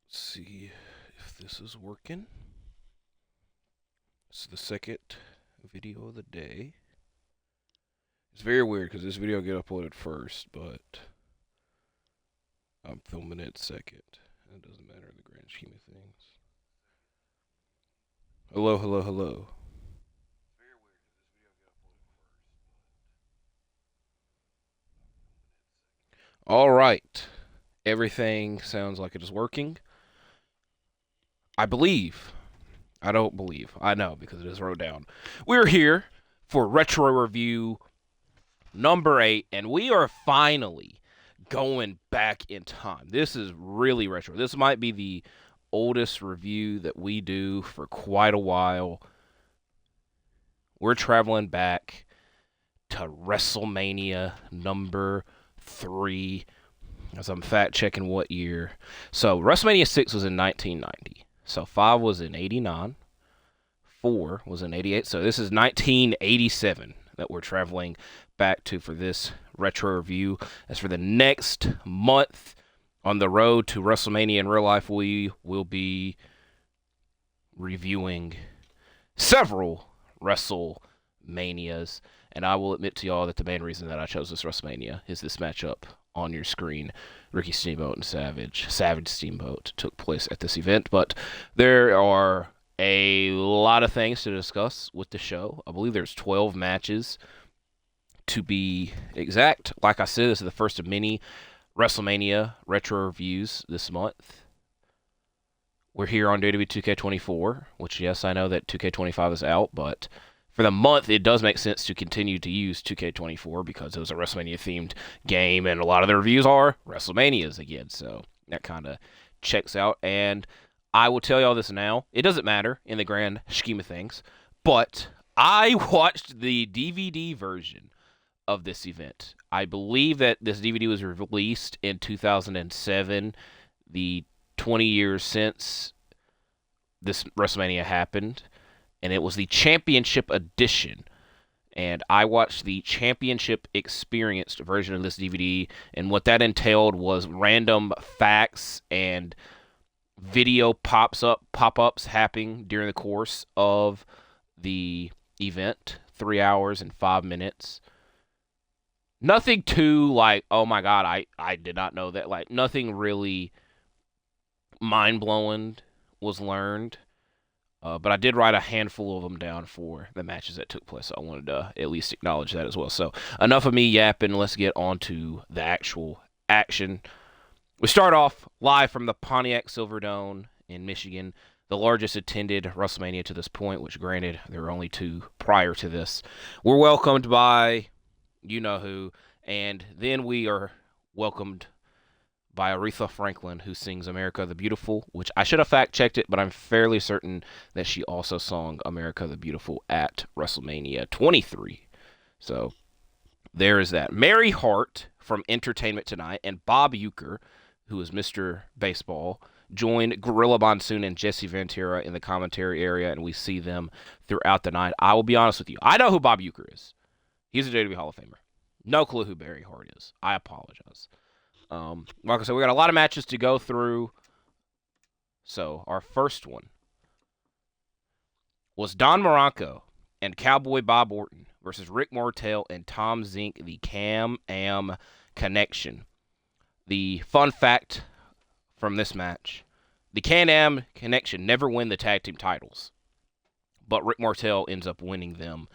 Let's see if this is working. This is the second video of the day. It's very weird because this video get uploaded first, but I'm filming it second. It doesn't matter in the grand scheme of things. Hello, hello, hello. All right. Everything sounds like it is working. I believe. I don't believe. I know because it is wrote down. We're here for Retro Review number 8, and we are finally going back in time. This is really retro. This might be the oldest review that we do for quite a while. We're traveling back to WrestleMania number 3, as I'm fact checking what year. So WrestleMania 6 was in 1990. So 5 was in 89. 4 was in 88. So this is 1987 that we're traveling back to for this retro review. As for the next month on the road to WrestleMania in real life, we will be reviewing several WrestleManias. And I will admit to y'all that the main reason that I chose this WrestleMania is this matchup on your screen. Ricky Steamboat and Savage Steamboat took place at this event. But there are a lot of things to discuss with the show. I believe there's 12 matches to be exact. Like I said, this is the first of many WrestleMania retro reviews this month. We're here on WWE 2K24, which, yes, I know that 2K25 is out, but for the month, it does make sense to continue to use 2K24 because it was a WrestleMania-themed game, and a lot of the reviews are WrestleManias again, so that kind of checks out. And I will tell y'all this now. It doesn't matter in the grand scheme of things, but I watched the DVD version of this event. I believe that this DVD was released in 2007, the 20 years since this WrestleMania happened, and it was the Championship Edition. And I watched the Championship Experienced version of this DVD, and what that entailed was random facts and video pop-ups happening during the course of the event, 3 hours and 5 minutes. Nothing too like, oh my god, I did not know that. Like, nothing really mind-blowing was learned. But I did write a handful of them down for the matches that took place. So I wanted to at least acknowledge that as well. So enough of me yapping. Let's get on to the actual action. We start off live from the Pontiac Silverdome in Michigan, the largest attended WrestleMania to this point, which granted, there were only 2 prior to this. We're welcomed by you-know-who, and then we are welcomed by Aretha Franklin, who sings America the Beautiful, which I should have fact-checked it, but I'm fairly certain that she also sung America the Beautiful at WrestleMania 23. So there is that. Mary Hart from Entertainment Tonight and Bob Uecker, who is Mr. Baseball, joined Gorilla Monsoon and Jesse Ventura in the commentary area, and we see them throughout the night. I will be honest with you. I know who Bob Uecker is. He's a WWE Hall of Famer. No clue who Mary Hart is. I apologize. Like I said, we got a lot of matches to go through. So, our first one was Don Morocco and Cowboy Bob Orton versus Rick Martel and Tom Zink, the Can-Am Connection. The fun fact from this match, the Can-Am Connection never win the tag team titles, but Rick Martel ends up winning them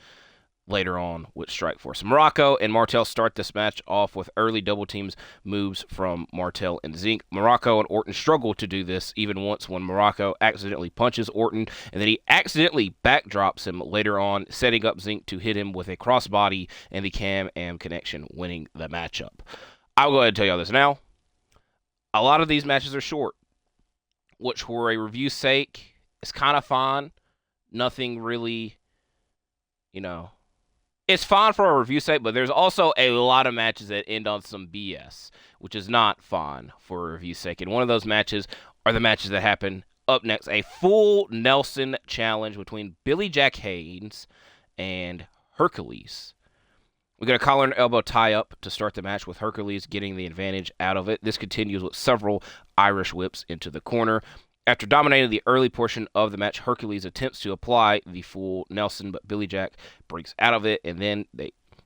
later on with Strikeforce. Morocco and Martel start this match off with early double teams moves from Martel and Zink. Morocco and Orton struggle to do this even once when Morocco accidentally punches Orton, and then he accidentally backdrops him later on, setting up Zink to hit him with a crossbody and the Can-Am Connection winning the matchup. I'll go ahead and tell y'all this now. A lot of these matches are short, which for a review's sake is kind of fine. Nothing really, it's fine for a review site, but there's also a lot of matches that end on some BS, which is not fun for a review sake. And one of those matches are the matches that happen up next. A full Nelson challenge between Billy Jack Haynes and Hercules. We got a collar and elbow tie-up to start the match with Hercules getting the advantage out of it. This continues with several Irish whips into the corner. After dominating the early portion of the match, Hercules attempts to apply the full Nelson, but Billy Jack breaks out of it, and then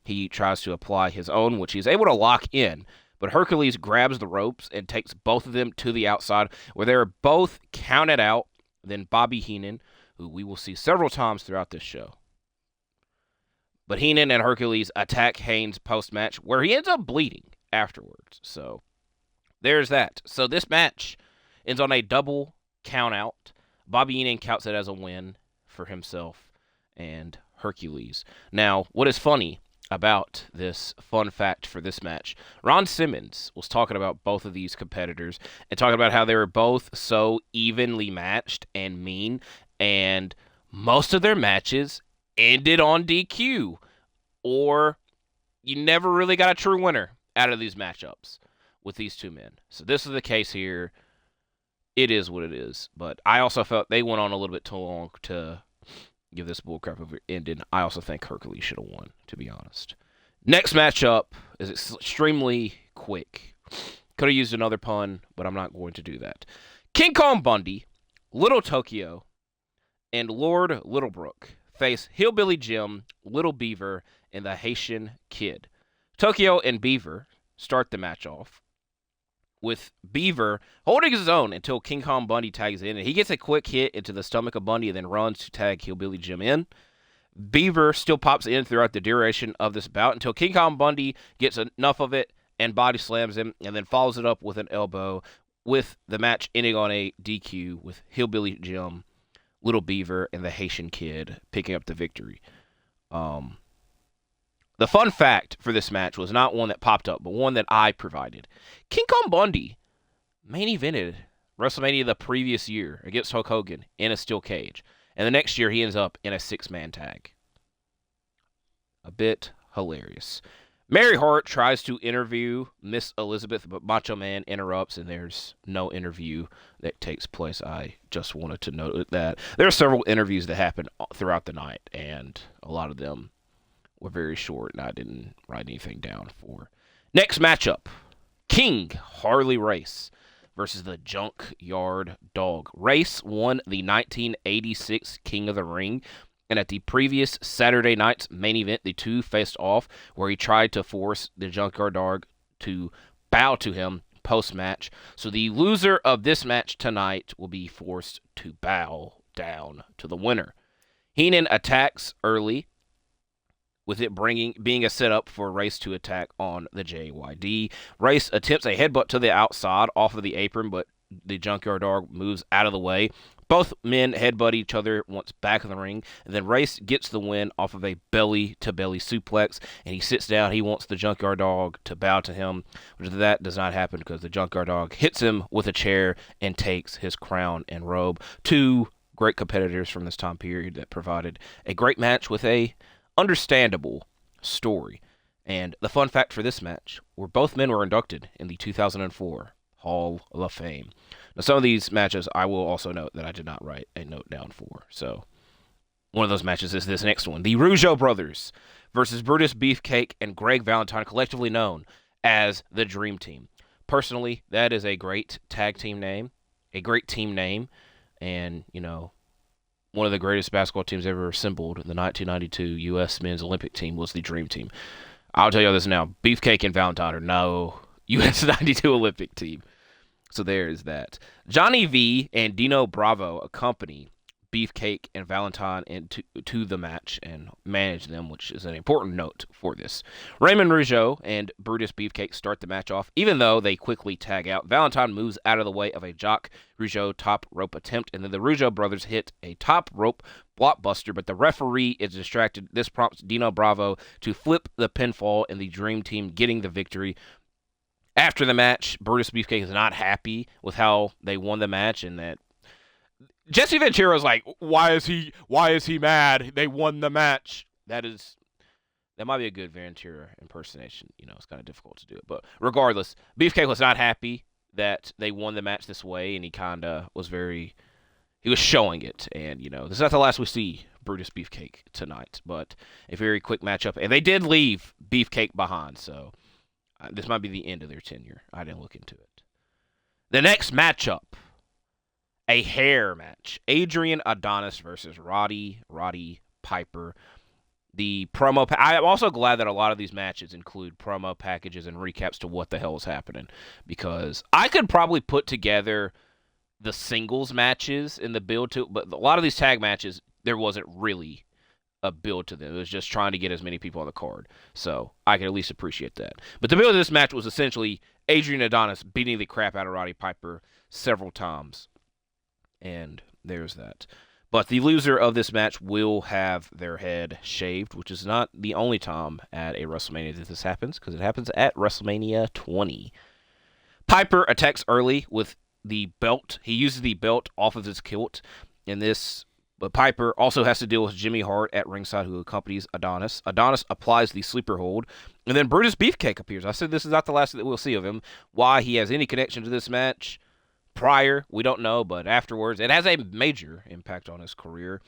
he tries to apply his own, which he's able to lock in. But Hercules grabs the ropes and takes both of them to the outside, where they are both counted out. Then Bobby Heenan, who we will see several times throughout this show. But Heenan and Hercules attack Haynes post-match, where he ends up bleeding afterwards. So there's that. So this match ends on a double count-out. Bobby Heenan counts it as a win for himself and Hercules. Now, what is funny about this fun fact for this match, Ron Simmons was talking about both of these competitors and talking about how they were both so evenly matched and mean, and most of their matches ended on DQ, or you never really got a true winner out of these matchups with these two men. So this is the case here. It is what it is. But I also felt they went on a little bit too long to give this bullcrap of ending. I also think Hercules should have won, to be honest. Next matchup is extremely quick. Could have used another pun, but I'm not going to do that. King Kong Bundy, Little Tokyo, and Lord Littlebrook face Hillbilly Jim, Little Beaver, and the Haitian Kid. Tokyo and Beaver start the match off, with Beaver holding his own until King Kong Bundy tags in, and he gets a quick hit into the stomach of Bundy and then runs to tag Hillbilly Jim in. Beaver still pops in throughout the duration of this bout until King Kong Bundy gets enough of it and body slams him and then follows it up with an elbow, with the match ending on a DQ with Hillbilly Jim, Little Beaver, and the Haitian Kid picking up the victory. The fun fact for this match was not one that popped up, but one that I provided. King Kong Bundy main evented WrestleMania the previous year against Hulk Hogan in a steel cage. And the next year he ends up in a 6-man tag. A bit hilarious. Mary Hart tries to interview Miss Elizabeth, but Macho Man interrupts, and there's no interview that takes place. I just wanted to note that. There are several interviews that happened throughout the night, and a lot of them were very short, and I didn't write anything down for. Next matchup, King Harley Race versus the Junkyard Dog. Race won the 1986 King of the Ring, and at the previous Saturday night's main event, the two faced off, where he tried to force the Junkyard Dog to bow to him post-match. So the loser of this match tonight will be forced to bow down to the winner. Heenan attacks early, with it being a setup for Race to attack on the JYD. Race attempts a headbutt to the outside off of the apron, but the Junkyard Dog moves out of the way. Both men headbutt each other once back in the ring, and then Race gets the win off of a belly-to-belly suplex, and he sits down. He wants the Junkyard Dog to bow to him, but that does not happen because the Junkyard Dog hits him with a chair and takes his crown and robe. Two great competitors from this time period that provided a great match with a understandable story. And the fun fact for this match, where both men were inducted in the 2004 Hall of Fame. Now, some of these matches I will also note that I did not write a note down for. So, one of those matches is this next one. The Rougeau Brothers versus Brutus Beefcake and Greg Valentine, collectively known as the Dream Team. Personally, that is a great tag team name, a great team name, and, you know, one of the greatest basketball teams ever assembled, the 1992 U.S. Men's Olympic team, was the Dream Team. I'll tell you this now, Beefcake and Valentine are no U.S. 92 Olympic team. So there is that. Johnny V and Dino Bravo accompany Beefcake and Valentine to the match and manage them, which is an important note for this. Raymond Rougeau and Brutus Beefcake start the match off, even though they quickly tag out. Valentine moves out of the way of a Jock Rougeau top rope attempt, and then the Rougeau brothers hit a top rope blockbuster, but the referee is distracted. This prompts Dino Bravo to flip the pinfall, and the Dream Team getting the victory. After the match, Brutus Beefcake is not happy with how they won the match, and that Jesse Ventura's like, why is he mad? They won the match. That might be a good Ventura impersonation. You know, it's kind of difficult to do it. But regardless, Beefcake was not happy that they won the match this way, and he was showing it. And, you know, this is not the last we see Brutus Beefcake tonight. But a very quick matchup. And they did leave Beefcake behind, so this might be the end of their tenure. I didn't look into it. The next matchup, a hair match. Adrian Adonis versus Roddy Piper. The promo. I'm also glad that a lot of these matches include promo packages and recaps to what the hell is happening, because I could probably put together the singles matches in the build to, but a lot of these tag matches, there wasn't really a build to them. It was just trying to get as many people on the card. So I can at least appreciate that. But the build of this match was essentially Adrian Adonis beating the crap out of Roddy Piper several times. And there's that. But the loser of this match will have their head shaved, which is not the only time at a WrestleMania that this happens, because it happens at WrestleMania 20. Piper attacks early with the belt. He uses the belt off of his kilt in this, but Piper also has to deal with Jimmy Hart at ringside, who accompanies Adonis. Adonis applies the sleeper hold, and then Brutus Beefcake appears. I said this is not the last that we'll see of him. Why he has any connection to this match prior, we don't know, but afterwards, it has a major impact on his career.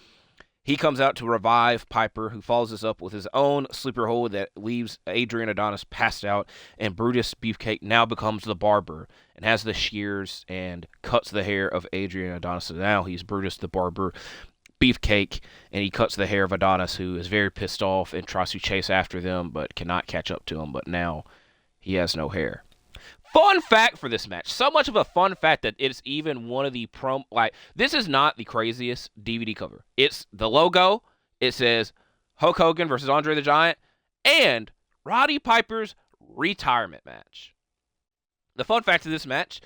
He comes out to revive Piper, who follows this up with his own sleeper hold that leaves Adrian Adonis passed out, and Brutus Beefcake now becomes the barber and has the shears and cuts the hair of Adrian Adonis. So now he's Brutus the Barber Beefcake, and he cuts the hair of Adonis, who is very pissed off and tries to chase after them, but cannot catch up to him, but now he has no hair. Fun fact for this match. So much of a fun fact that it's even one of the this is not the craziest DVD cover. It's the logo. It says Hulk Hogan versus Andre the Giant and Roddy Piper's retirement match. The fun fact of this match,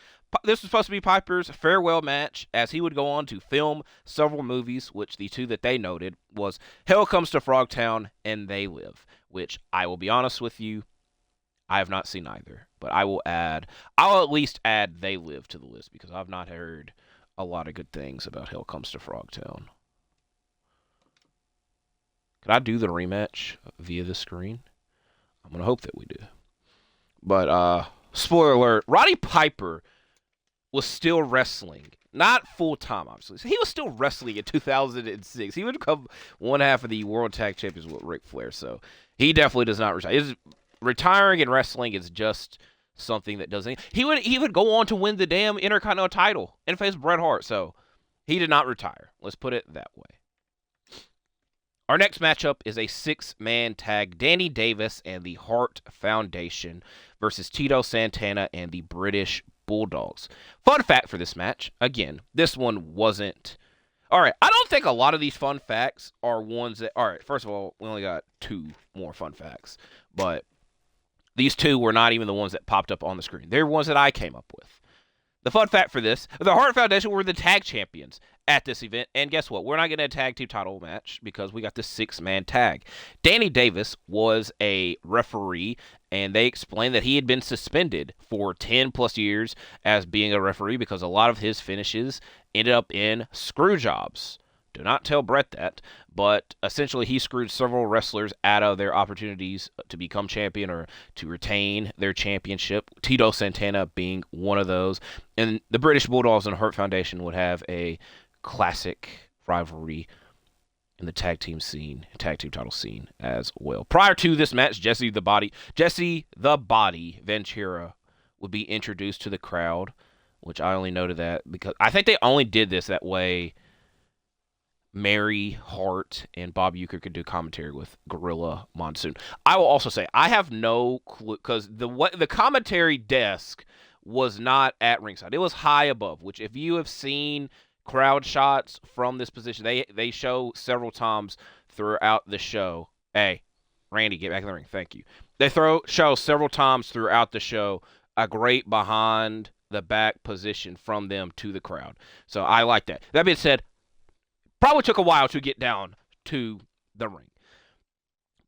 this was supposed to be Piper's farewell match, as he would go on to film several movies, which the two that they noted was Hell Comes to Frogtown and They Live, which I will be honest with you, I have not seen either, but I'll at least add They Live to the list, because I've not heard a lot of good things about Hell Comes to Frogtown. Could I do the rematch via the screen? I'm going to hope that we do. But, spoiler alert, Roddy Piper was still wrestling. Not full-time, obviously. So he was still wrestling in 2006. He would become one half of the World Tag Champions with Ric Flair, so he definitely does not retire. Retiring in wrestling is just something that doesn't. He would go on to win the damn Intercontinental title and face Bret Hart. So he did not retire. Let's put it that way. Our next matchup is a 6-man tag: Danny Davis and the Hart Foundation versus Tito Santana and the British Bulldogs. Fun fact for this match. Again, this one wasn't. All right, I don't think a lot of these fun facts are ones that. All right, first of all, we only got 2 more fun facts, but these 2 were not even the ones that popped up on the screen. They're ones that I came up with. The fun fact for this, the Hart Foundation were the tag champions at this event, and guess what? We're not getting a tag team title match because we got the 6-man tag. Danny Davis was a referee, and they explained that he had been suspended for 10-plus years as being a referee because a lot of his finishes ended up in screw jobs. Do not tell Bret that, but essentially he screwed several wrestlers out of their opportunities to become champion or to retain their championship, Tito Santana being one of those. And the British Bulldogs and Hart Foundation would have a classic rivalry in the tag team title scene as well. Prior to this match, Jesse the Body Ventura would be introduced to the crowd, which I only noted that because I think they only did this that way Mary Hart and Bob Uecker could do commentary with Gorilla Monsoon. I will also say I have no clue because the commentary desk was not at ringside. It was high above, which if you have seen crowd shots from this position, they show several times throughout the show. Hey, Randy, get back in the ring. Thank you. They show several times throughout the show a great behind the back position from them to the crowd. So I like that. That being said, probably took a while to get down to the ring.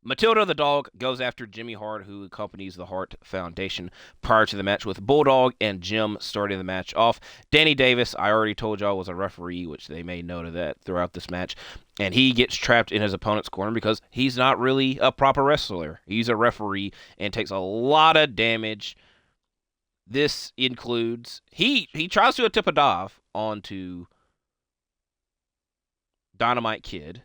Matilda the Dog goes after Jimmy Hart, who accompanies the Hart Foundation prior to the match, with Bulldog and Jim starting the match off. Danny Davis, I already told y'all, was a referee, which they made note of that throughout this match. And he gets trapped in his opponent's corner because he's not really a proper wrestler. He's a referee and takes a lot of damage. This includes, he tries to attempt a dive onto Dynamite Kid,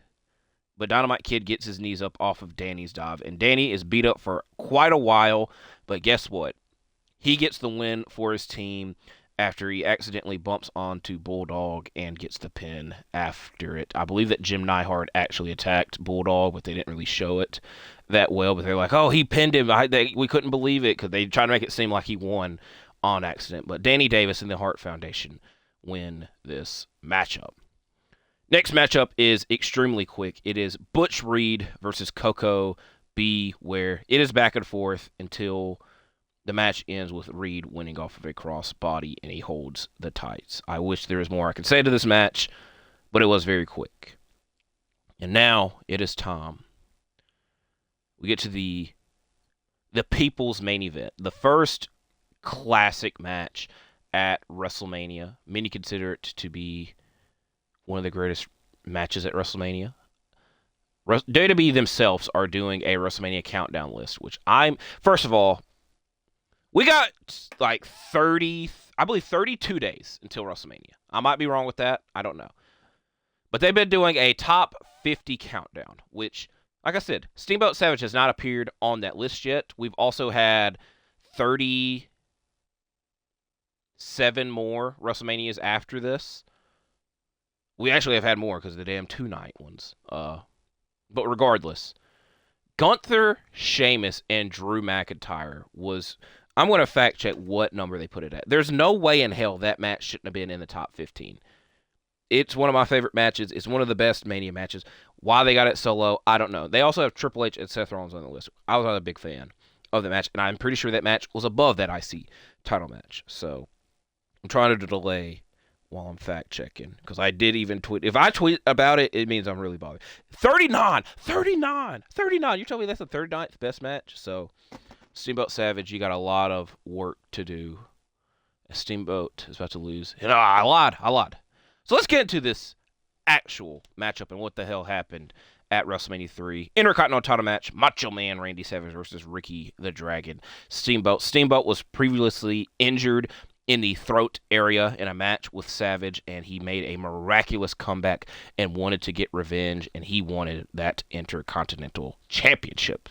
but Dynamite Kid gets his knees up off of Danny's dive, and Danny is beat up for quite a while, but guess what? He gets the win for his team after he accidentally bumps onto Bulldog and gets the pin after it. I believe that Jim Neidhart actually attacked Bulldog, but they didn't really show it that well. But they're like, oh, he pinned him. We couldn't believe it because they tried to make it seem like he won on accident. But Danny Davis and the Hart Foundation win this matchup. Next matchup is extremely quick. It is Butch Reed versus Coco B, where it is back and forth until the match ends with Reed winning off of a crossbody, and he holds the tights. I wish there was more I could say to this match, but it was very quick. And now it is time. We get to the people's main event, the first classic match at WrestleMania. Many consider it to be one of the greatest matches at WrestleMania. WWE themselves are doing a WrestleMania countdown list, which first of all, we got like 32 days until WrestleMania. I might be wrong with that. I don't know. But they've been doing a top 50 countdown, which, like I said, Steamboat Savage has not appeared on that list yet. We've also had 37 more WrestleManias after this. We actually have had more because of the damn two-night ones. But regardless, Gunther, Sheamus, and Drew McIntyre was... I'm going to fact check what number they put it at. There's no way in hell that match shouldn't have been in the top 15. It's one of my favorite matches. It's one of the best Mania matches. Why they got it so low, I don't know. They also have Triple H and Seth Rollins on the list. I was not a big fan of the match, and I'm pretty sure that match was above that IC title match. So I'm trying to delay while I'm fact checking, because I did even tweet. If I tweet about it, it means I'm really bothered. 39! You tell me that's the 39th best match? So Steamboat Savage, you got a lot of work to do. Steamboat is about to lose. And I lied. So let's get into this actual matchup and what the hell happened at WrestleMania 3. Intercontinental title match, Macho Man Randy Savage versus Ricky the Dragon Steamboat. Steamboat was previously injured in the throat area in a match with Savage, and he made a miraculous comeback and wanted to get revenge, and he wanted that Intercontinental Championship.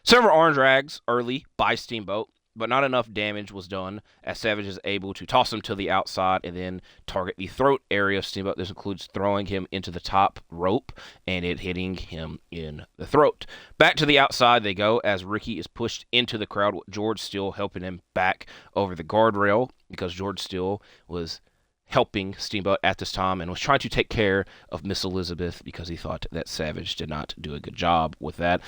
Several arm drags early by Steamboat, but not enough damage was done as Savage is able to toss him to the outside and then target the throat area of Steamboat. This includes throwing him into the top rope and it hitting him in the throat. Back to the outside they go as Ricky is pushed into the crowd with George Steele helping him back over the guardrail because George Steele was helping Steamboat at this time and was trying to take care of Miss Elizabeth because he thought that Savage did not do a good job with that.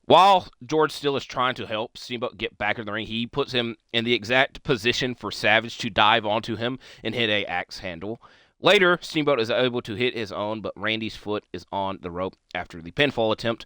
While George Steele is trying to help Steamboat get back in the ring, he puts him in the exact position for Savage to dive onto him and hit a axe handle. Later, Steamboat is able to hit his own, but Randy's foot is on the rope after the pinfall attempt.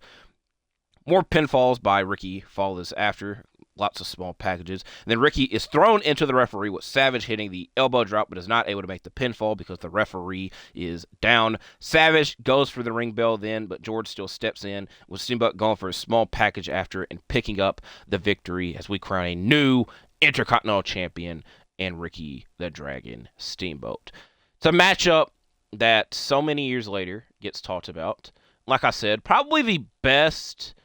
More pinfalls by Ricky follows after. Lots of small packages. And then Ricky is thrown into the referee with Savage hitting the elbow drop, but is not able to make the pinfall because the referee is down. Savage goes for the ring bell then, but George still steps in with Steamboat going for a small package after and picking up the victory as we crown a new Intercontinental Champion and Ricky the Dragon Steamboat. It's a matchup that so many years later gets talked about. Like I said, probably the best...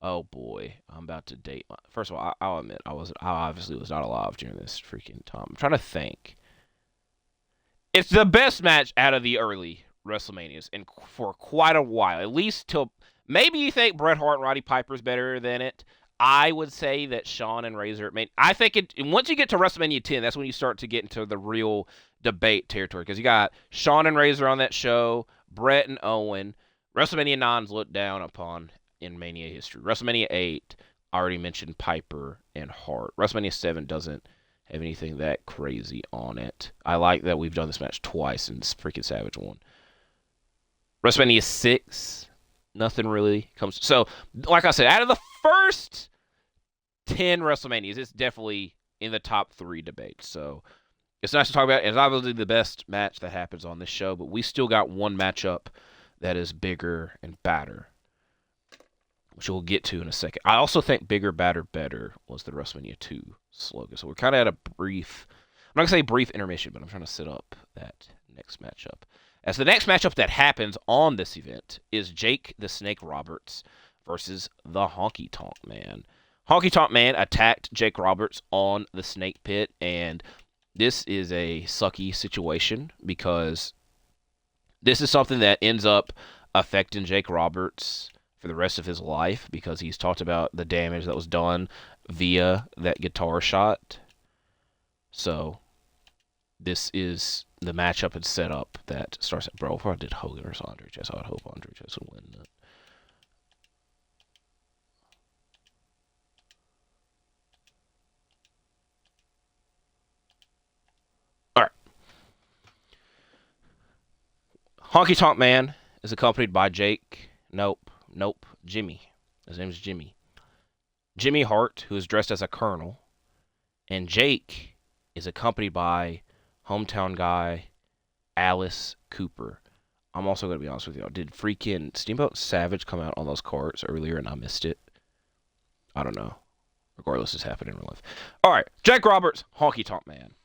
Oh boy, I'm about to date. First of all, I'll admit I obviously was not alive during this freaking time. I'm trying to think. It's the best match out of the early WrestleManias, and for quite a while, at least till maybe you think Bret Hart and Roddy Piper's better than it. I would say that Shawn and Razor. I think once you get to WrestleMania 10, that's when you start to get into the real debate territory because you got Shawn and Razor on that show, Bret and Owen. WrestleMania 9's looked down upon in Mania history. WrestleMania 8, I already mentioned Piper and Hart. WrestleMania 7 doesn't have anything that crazy on it. I like that we've done this match twice and freaking Savage won. WrestleMania 6, nothing really comes. So, like I said, out of the first 10 WrestleManias, it's definitely in the top 3 debates. So, it's nice to talk about. It's obviously the best match that happens on this show, but we still got one matchup that is bigger and badder, which we'll get to in a second. I also think bigger, badder, better was the WrestleMania 2 slogan. So we're kind of at a brief, I'm not going to say brief intermission, but I'm trying to set up that next matchup. As the next matchup that happens on this event is Jake the Snake Roberts versus the Honky Tonk Man. Honky Tonk Man attacked Jake Roberts on the Snake Pit, and this is a sucky situation because this is something that ends up affecting Jake Roberts for the rest of his life because he's talked about the damage that was done via that guitar shot. So this is the matchup and setup that starts at, bro, if I did Hogan versus Andre Chase, I would hope Andre Chase would win that. All right. Honky Tonk Man is accompanied by Jake. Jimmy. His name is Jimmy. Jimmy Hart, who is dressed as a colonel. And Jake is accompanied by hometown guy Alice Cooper. I'm also going to be honest with y'all. Did freaking Steamboat Savage come out on those cards earlier and I missed it? I don't know. Regardless, it's happening in real life. All right. Jake Roberts, Honky Tonk Man.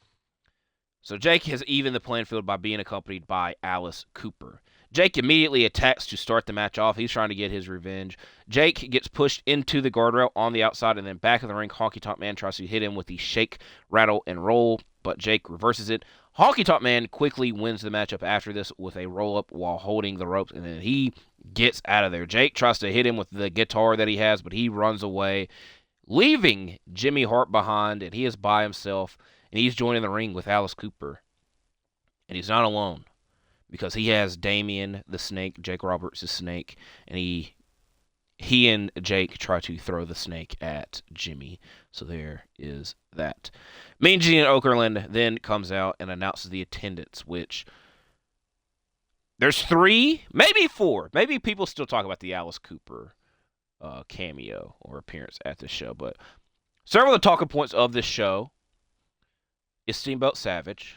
So Jake has evened the playing field by being accompanied by Alice Cooper. Jake immediately attacks to start the match off. He's trying to get his revenge. Jake gets pushed into the guardrail on the outside, and then back of the ring, Honky Tonk Man tries to hit him with the shake, rattle, and roll, but Jake reverses it. Honky Tonk Man quickly wins the matchup after this with a roll-up while holding the ropes, and then he gets out of there. Jake tries to hit him with the guitar that he has, but he runs away, leaving Jimmy Hart behind, and he is by himself, and he's joining the ring with Alice Cooper. And he's not alone, because he has Damien the Snake, Jake Roberts the Snake, and he and Jake try to throw the snake at Jimmy. So there is that. Mean Gene Okerlund then comes out and announces the attendance, which there's 3, maybe 4. Maybe people still talk about the Alice Cooper cameo or appearance at this show, but several of the talking points of this show is Steamboat Savage,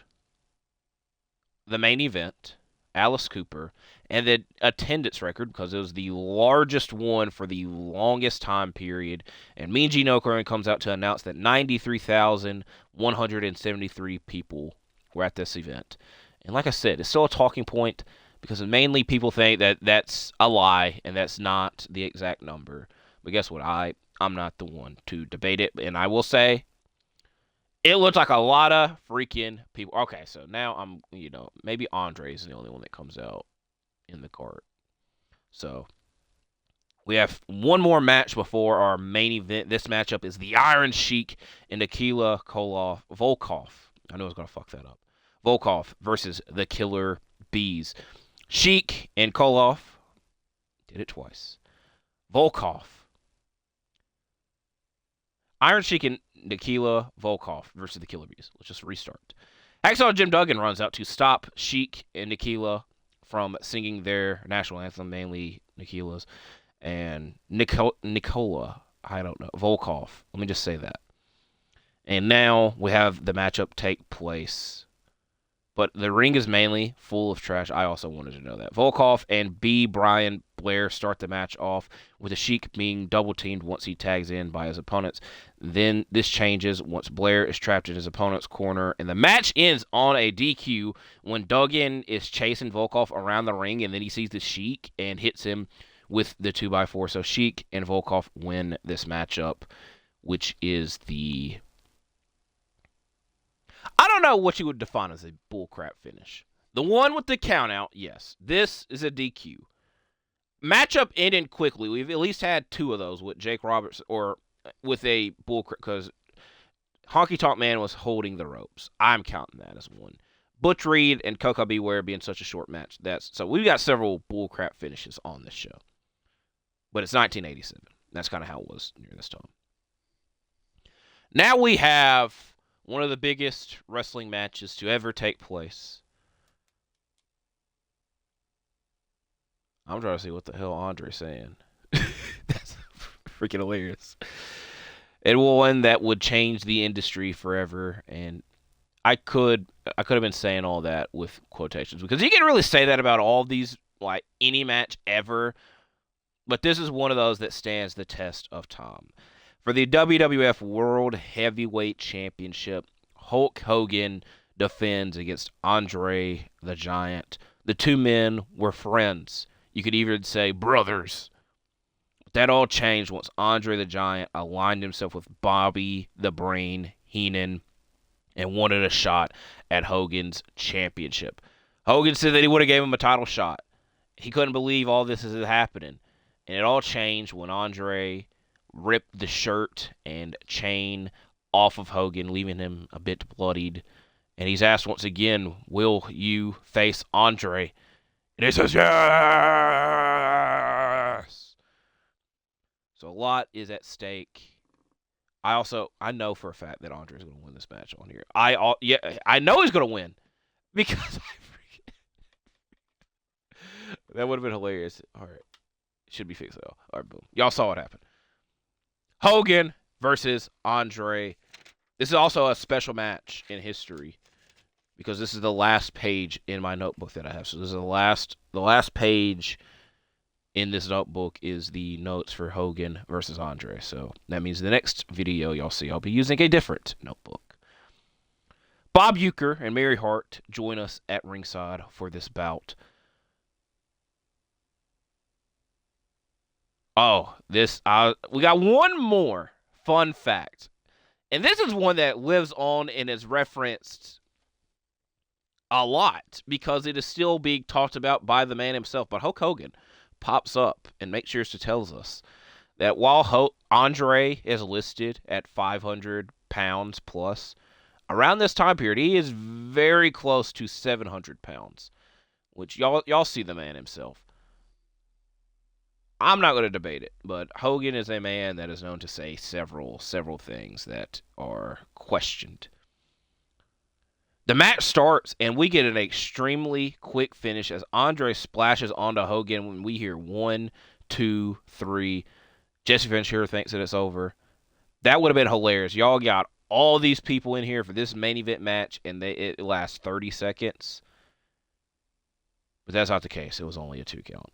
the main event, Alice Cooper, and the attendance record, because it was the largest one for the longest time period. And Mean Gene Okerlund comes out to announce that 93,173 people were at this event. And like I said, it's still a talking point because mainly people think that that's a lie and that's not the exact number. But guess what? I'm not the one to debate it. And I will say, it looked like a lot of freaking people. Okay, so now maybe Andre is the only one that comes out in the card. So we have one more match before our main event. This matchup is the Iron Sheik and Nikita Volkov. I know I was going to fuck that up. Volkov versus the Killer Bees. Sheik and Koloff did it twice. Volkov. Iron Sheik and Nikita Volkov versus the Killer Bees. Let's just restart. Hacksaw Jim Duggan runs out to stop Sheik and Nikita from singing their national anthem, mainly Nikita's, and Nicola, I don't know, Volkov. Let me just say that. And now we have the matchup take place. But the ring is mainly full of trash. I also wanted to know that. Volkov and B. Brian Blair start the match off with the Sheik being double-teamed once he tags in by his opponents. Then this changes once Blair is trapped in his opponent's corner. And the match ends on a DQ when Duggan is chasing Volkov around the ring. And then he sees the Sheik and hits him with the 2x4. So Sheik and Volkov win this matchup, which is the... I don't know what you would define as a bullcrap finish. The one with the countout, yes. This is a DQ. Matchup ended quickly. We've at least had 2 of those with Jake Roberts or with a bullcrap because Honky Tonk Man was holding the ropes. I'm counting that as one. Butch Reed and Coco Beware being such a short match. So we've got several bullcrap finishes on this show. But it's 1987. That's kind of how it was near this time. Now we have one of the biggest wrestling matches to ever take place. I'm trying to see what the hell Andre's saying. That's freaking hilarious. And one that would change the industry forever. And I could have been saying all that with quotations because you can really say that about all these, like any match ever. But this is one of those that stands the test of time. For the WWF World Heavyweight Championship, Hulk Hogan defends against Andre the Giant. The two men were friends. You could even say brothers. That all changed once Andre the Giant aligned himself with Bobby the Brain Heenan and wanted a shot at Hogan's championship. Hogan said that he would have gave him a title shot. He couldn't believe all this is happening. And it all changed when Andre ripped the shirt and chain off of Hogan, leaving him a bit bloodied. And he's asked once again, will you face Andre? And he says, yes! So a lot is at stake. I know for a fact that Andre is going to win this match on here. I know he's going to win. Because that would have been hilarious. All right. Should be fixed though. All right, boom. Y'all saw what happened. Hogan versus Andre. This is also a special match in history because this is the last page in my notebook that I have. So this is the last page in this notebook is the notes for Hogan versus Andre. So that means the next video y'all see, I'll be using a different notebook. Bob Uecker and Mary Hart join us at ringside for this bout. Oh, we got one more fun fact. And this is one that lives on and is referenced a lot because it is still being talked about by the man himself. But Hulk Hogan pops up and makes sure to tell us that while Andre is listed at 500 pounds plus, around this time period, he is very close to 700 pounds, which y'all see the man himself. I'm not going to debate it, but Hogan is a man that is known to say several things that are questioned. The match starts, and we get an extremely quick finish as Andre splashes onto Hogan when we hear 1, 2, 3. Jesse Ventura thinks that it's over. That would have been hilarious. Y'all got all these people in here for this main event match, and it lasts 30 seconds. But that's not the case. It was only a 2 count.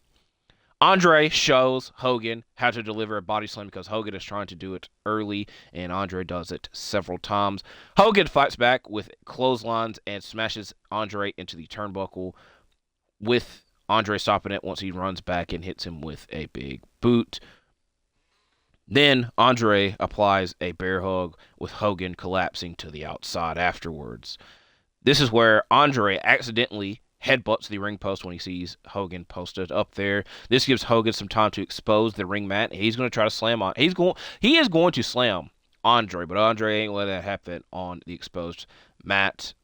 Andre shows Hogan how to deliver a body slam because Hogan is trying to do it early, and Andre does it several times. Hogan fights back with clotheslines and smashes Andre into the turnbuckle, with Andre stopping it once he runs back and hits him with a big boot. Then Andre applies a bear hug, with Hogan collapsing to the outside afterwards. This is where Andre accidentally headbutts the ring post when he sees Hogan posted up there. This gives Hogan some time to expose the ring mat. He's going to try to slam on. He is going to slam Andre, but Andre ain't letting that happen on the exposed mat,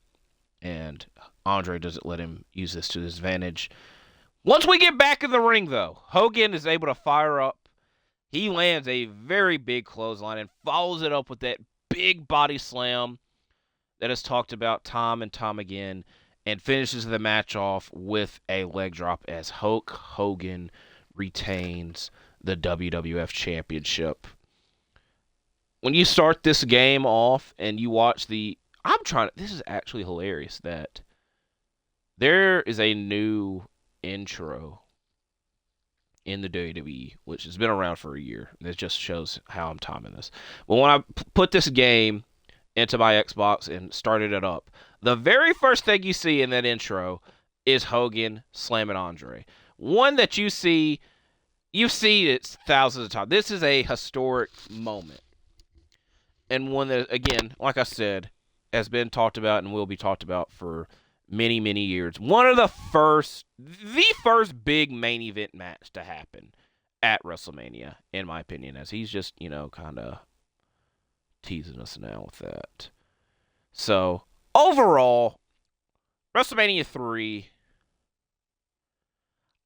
and Andre doesn't let him use this to his advantage. Once we get back in the ring, though, Hogan is able to fire up. He lands a very big clothesline and follows it up with that big body slam that is talked about time and time again, and finishes the match off with a leg drop as Hulk Hogan retains the WWF Championship. When you start this game off and you watch this is actually hilarious that there is a new intro in the WWE, which has been around for a year. That just shows how I'm timing this. But when I put this game into my Xbox and started it up, the very first thing you see in that intro is Hogan slamming Andre. One that you've seen it thousands of times. This is a historic moment. And one that, again, like I said, has been talked about and will be talked about for many, many years. One of the first big main event match to happen at WrestleMania, in my opinion, as he's just, kind of teasing us now with that. So, overall, WrestleMania 3,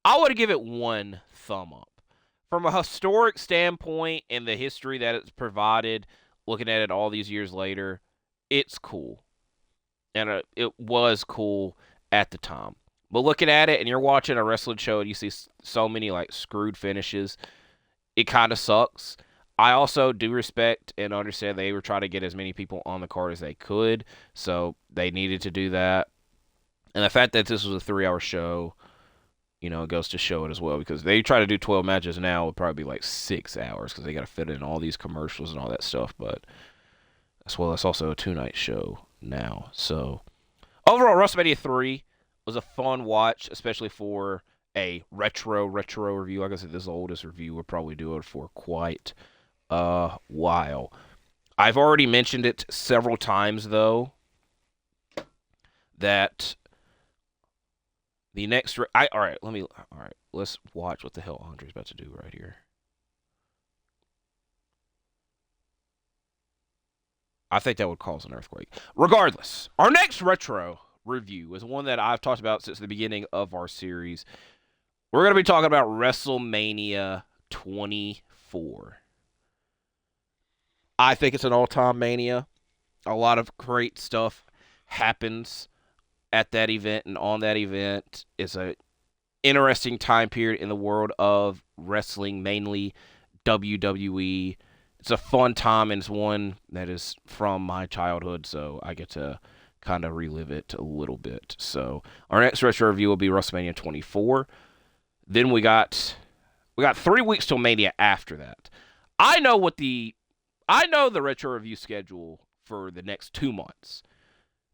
I would give it 1 thumb up. From a historic standpoint and the history that it's provided, looking at it all these years later, it's cool. And it was cool at the time. But looking at it and you're watching a wrestling show and you see so many screwed finishes, it kind of sucks. I also do respect and understand they were trying to get as many people on the card as they could, so they needed to do that. And the fact that this was a 3-hour show, it goes to show it as well, because they try to do 12 matches now, it would probably be 6 hours because they got to fit in all these commercials and all that stuff. But that's also a 2-night show now. So Overall, WrestleMania 3 was a fun watch, especially for a retro review. Like I said, this is the oldest review we'll probably do it for quite a while. I've already mentioned it several times, though, that the next... let's watch what the hell Andre's about to do right here. I think that would cause an earthquake. Regardless, our next retro review is one that I've talked about since the beginning of our series. We're going to be talking about WrestleMania 24. I think it's an all-time mania. A lot of great stuff happens at that event and on that event. It's an interesting time period in the world of wrestling, mainly WWE. It's a fun time, and it's one that is from my childhood, so I get to kind of relive it a little bit. So our next retro review will be WrestleMania 24. Then we got 3 weeks till Mania after that. I know the retro review schedule for the next 2 months.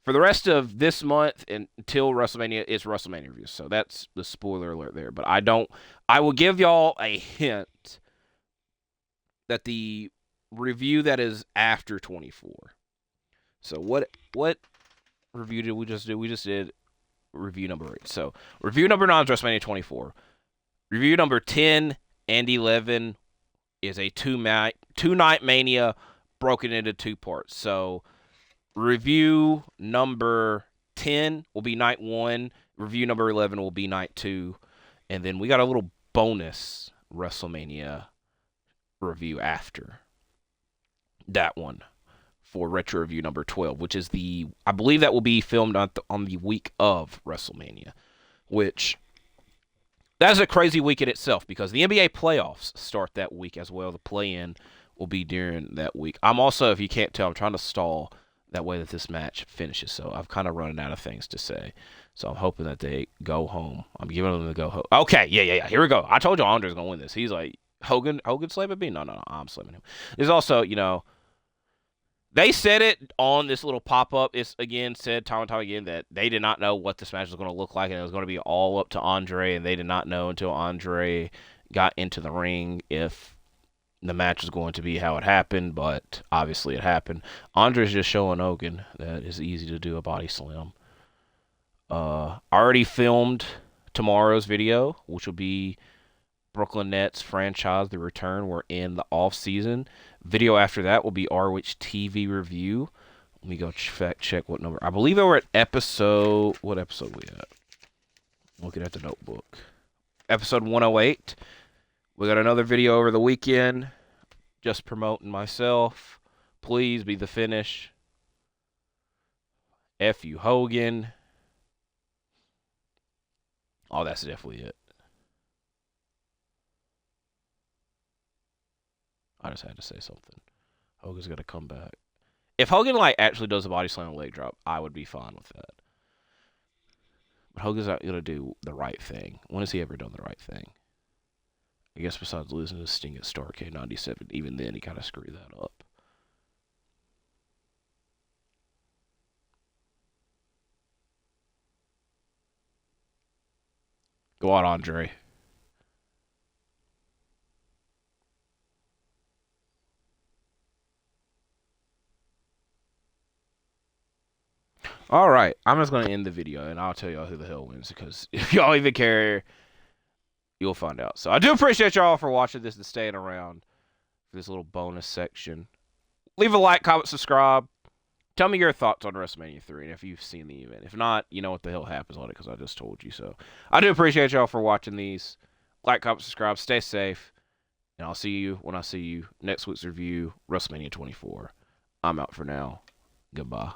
For the rest of this month and until WrestleMania, it's WrestleMania reviews. So that's the spoiler alert there. But I will give y'all a hint that the review that is after 24. So what review did we just do? We just did review number 8. So review number 9 is WrestleMania 24. Review number 10 and 11 is a two-night Mania broken into 2 parts. So review number 10 will be night 1. Review number 11 will be night 2. And then we got a little bonus WrestleMania review after that one for retro review number 12, which is I believe that will be filmed on the week of WrestleMania, which that's a crazy week in itself because the NBA playoffs start that week as well. The play-in will be during that week. I'm also, if you can't tell, I'm trying to stall that way that this match finishes, so I'm kind of running out of things to say. So I'm hoping that they go home. I'm giving them the go home. Okay, yeah. Here we go. I told you Andre's going to win this. He's like, Hogan slamming me? No, I'm slamming him. There's also, they said it on this little pop-up. It's, again, said time and time again that they did not know what this match was going to look like, and it was going to be all up to Andre, and they did not know until Andre got into the ring if the match was going to be how it happened, but obviously it happened. Andre's just showing Hogan that it's easy to do a body slam. Already filmed tomorrow's video, which will be Brooklyn Nets franchise, The Return. We're in the off-season. Video after that will be RWH TV review. Let me go fact check what number. I believe we're at episode... What episode we at? Looking at the notebook. Episode 108. We got another video over the weekend. Just promoting myself. Please be the finish. F you, Hogan. Oh, that's definitely it. I just had to say something. Hogan's going to come back. If Hogan actually does a body slam and leg drop, I would be fine with that. But Hogan's not going to do the right thing. When has he ever done the right thing? I guess besides losing to Sting at Starrcade 97, even then he kind of screwed that up. Go on, Andre. All right, I'm just going to end the video, and I'll tell y'all who the hell wins, because if y'all even care, you'll find out. So I do appreciate y'all for watching this and staying around for this little bonus section. Leave a like, comment, subscribe. Tell me your thoughts on WrestleMania 3, and if you've seen the event. If not, you know what the hell happens on it, because I just told you. So I do appreciate y'all for watching these. Like, comment, subscribe, stay safe, and I'll see you when I see you next week's review, WrestleMania 24. I'm out for now. Goodbye.